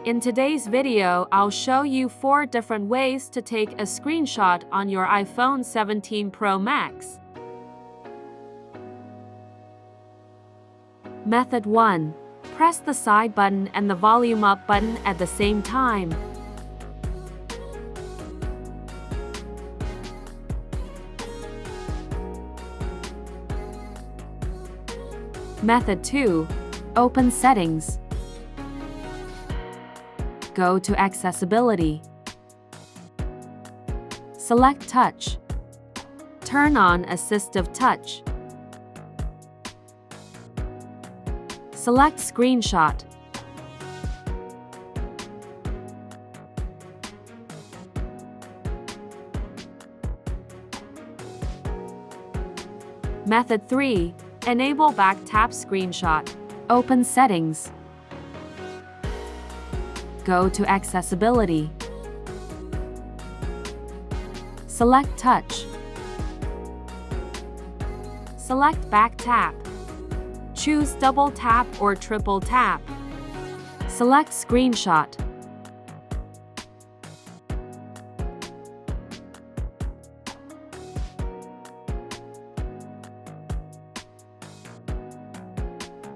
In today's video, I'll show you 4 different ways to take a screenshot on your iPhone 17 Pro Max. Method 1. Press the side button and the volume up button at the same time. Method 2. Open Settings. Go to Accessibility. Select Touch. Turn on Assistive Touch. Select Screenshot. Method 3. Enable Back Tap Screenshot. Open Settings. Go to Accessibility. Select Touch. Select Back Tap. Choose Double Tap or Triple Tap. Select Screenshot.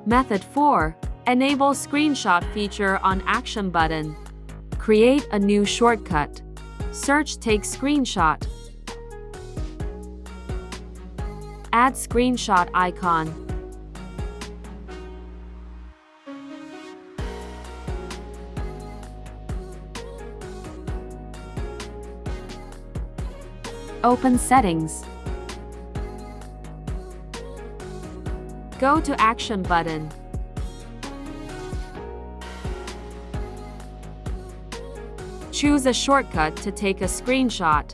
Method 4. Enable Screenshot feature on Action button. Create a new shortcut. Search Take Screenshot. Add Screenshot icon. Open Settings. Go to Action button. Choose a shortcut to take a screenshot.